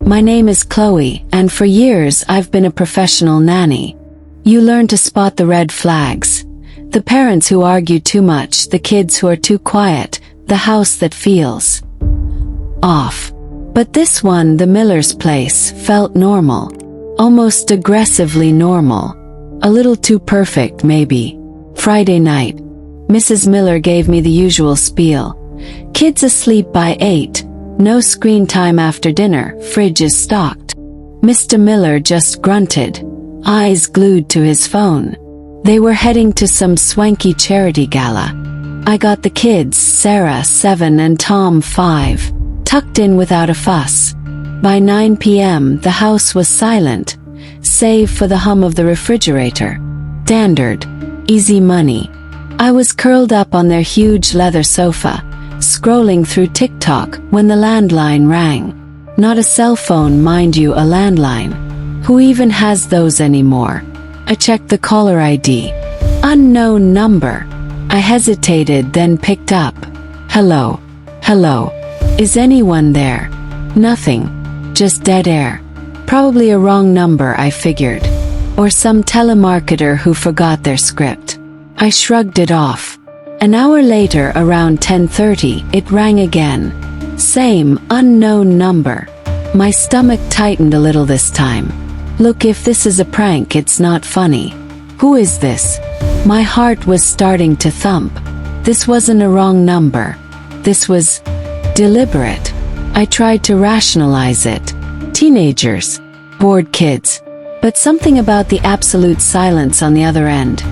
My name is Chloe, and for years I've been a professional nanny. You learn to spot the red flags. The parents who argue too much, the kids who are too quiet, the house that feels off. But this one, the Miller's place, felt normal. Almost aggressively normal. A little too perfect, maybe. Friday night. Mrs. Miller gave me the usual spiel. Kids asleep by 8. No screen time after dinner, fridge is stocked. Mr. Miller just grunted, eyes glued to his phone. They were heading to some swanky charity gala. I got the kids, Sarah 7 and Tom 5, tucked in without a fuss. By 9 p.m. the house was silent, save for the hum of the refrigerator. Standard, easy money. I was curled up on their huge leather sofa, scrolling through TikTok when the landline rang. Not a cell phone, mind you, a landline. Who even has those anymore? I checked the caller ID. Unknown number. I hesitated, then picked up. Hello. Hello. Is anyone there? Nothing. Just dead air. Probably a wrong number, I figured. Or some telemarketer who forgot their script. I shrugged it off. An hour later, around 10:30, it rang again. Same, unknown number. My stomach tightened a little this time. Look, if this is a prank, it's not funny. Who is this? My heart was starting to thump. This wasn't a wrong number. This was deliberate. I tried to rationalize it. Teenagers. Bored kids. But something about the absolute silence on the other end,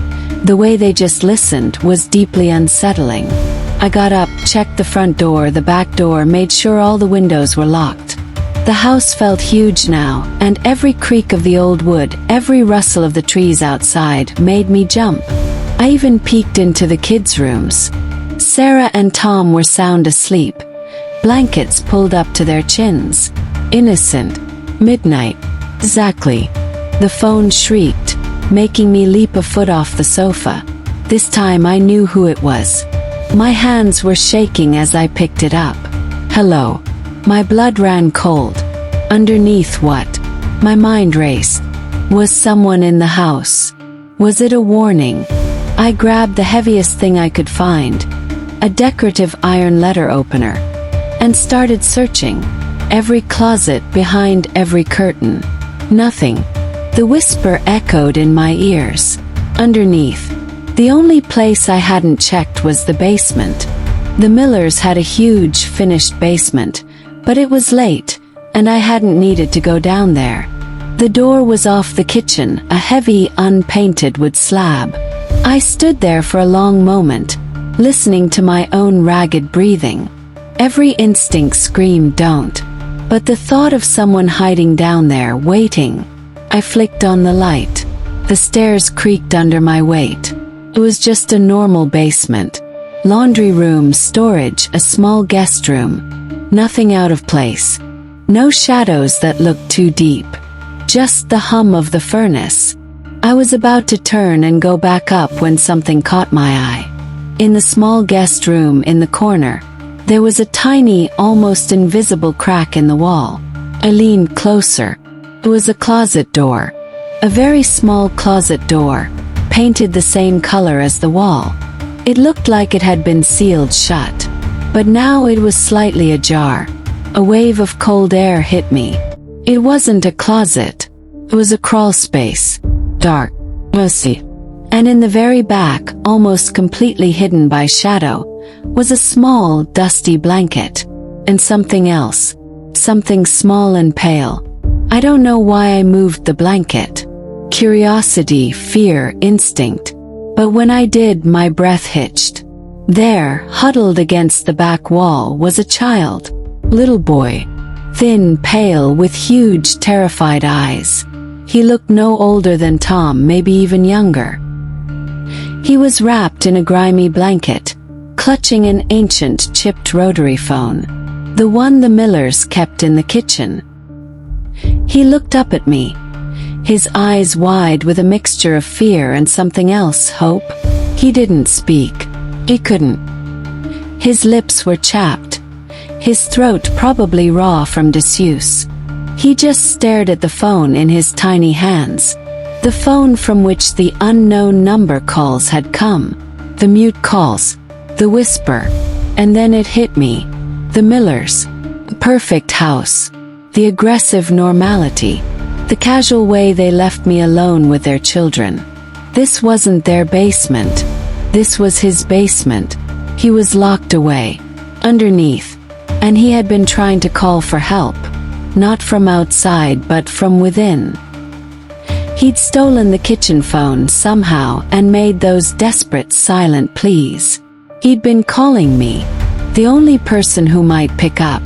the way they just listened, was deeply unsettling. I got up, checked the front door, the back door, made sure all the windows were locked. The house felt huge now, and every creak of the old wood, every rustle of the trees outside, made me jump. I even peeked into the kids' rooms. Sarah and Tom were sound asleep, blankets pulled up to their chins. Innocent. Midnight. Exactly. The phone shrieked, making me leap a foot off the sofa. This time I knew who it was. My hands were shaking as I picked it up. Hello. My blood ran cold. Underneath what? My mind raced. Was someone in the house? Was it a warning? I grabbed the heaviest thing I could find, a decorative iron letter opener, and started searching. Every closet, behind every curtain. Nothing. The whisper echoed in my ears. Underneath. The only place I hadn't checked was the basement. The Millers had a huge, finished basement, but it was late, and I hadn't needed to go down there. The door was off the kitchen, a heavy, unpainted wood slab. I stood there for a long moment, listening to my own ragged breathing. Every instinct screamed, don't. But the thought of someone hiding down there, waiting. I flicked on the light. The stairs creaked under my weight. It was just a normal basement. Laundry room, storage, a small guest room. Nothing out of place. No shadows that looked too deep. Just the hum of the furnace. I was about to turn and go back up when something caught my eye. In the small guest room in the corner, there was a tiny, almost invisible crack in the wall. I leaned closer. It was a closet door. A very small closet door, painted the same color as the wall. It looked like it had been sealed shut. But now it was slightly ajar. A wave of cold air hit me. It wasn't a closet. It was a crawl space. Dark. Messy. And in the very back, almost completely hidden by shadow, was a small, dusty blanket. And something else. Something small and pale. I don't know why I moved the blanket. Curiosity, fear, instinct. But when I did, my breath hitched. There, huddled against the back wall, was a child. Little boy. Thin, pale, with huge, terrified eyes. He looked no older than Tom, maybe even younger. He was wrapped in a grimy blanket, clutching an ancient, chipped rotary phone. The one the Millers kept in the kitchen. He looked up at me, his eyes wide with a mixture of fear and something else, hope. He didn't speak. He couldn't. His lips were chapped, his throat probably raw from disuse. He just stared at the phone in his tiny hands. The phone from which the unknown number calls had come. The mute calls. The whisper. And then it hit me. The Millers. The perfect house. The aggressive normality. The casual way they left me alone with their children. This wasn't their basement. This was his basement. He was locked away. Underneath. And he had been trying to call for help. Not from outside but from within. He'd stolen the kitchen phone somehow and made those desperate silent pleas. He'd been calling me. The only person who might pick up.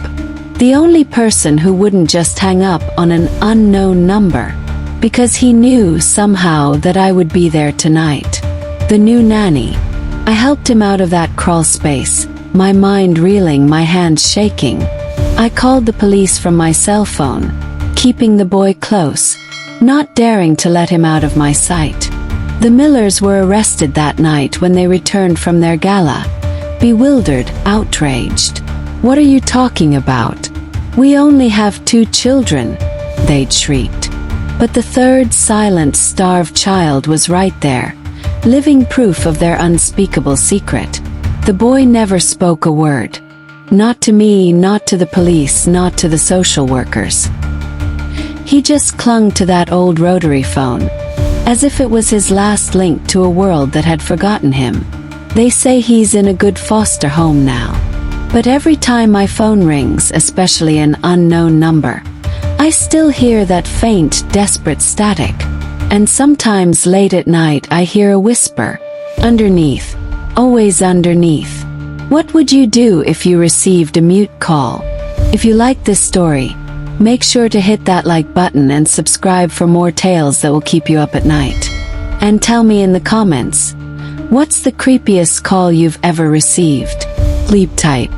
The only person who wouldn't just hang up on an unknown number. Because he knew somehow that I would be there tonight. The new nanny. I helped him out of that crawl space, my mind reeling, my hands shaking. I called the police from my cell phone, keeping the boy close, not daring to let him out of my sight. The Millers were arrested that night when they returned from their gala, bewildered, outraged. "What are you talking about? We only have 2 children," they'd shrieked. But the third silent, starved child was right there, living proof of their unspeakable secret. The boy never spoke a word. Not to me, not to the police, not to the social workers. He just clung to that old rotary phone, as if it was his last link to a world that had forgotten him. They say he's in a good foster home now. But every time my phone rings, especially an unknown number, I still hear that faint, desperate static. And sometimes late at night I hear a whisper, underneath, always underneath. What would you do if you received a mute call? If you like this story, make sure to hit that like button and subscribe for more tales that will keep you up at night. And tell me in the comments, what's the creepiest call you've ever received? Sleep tight.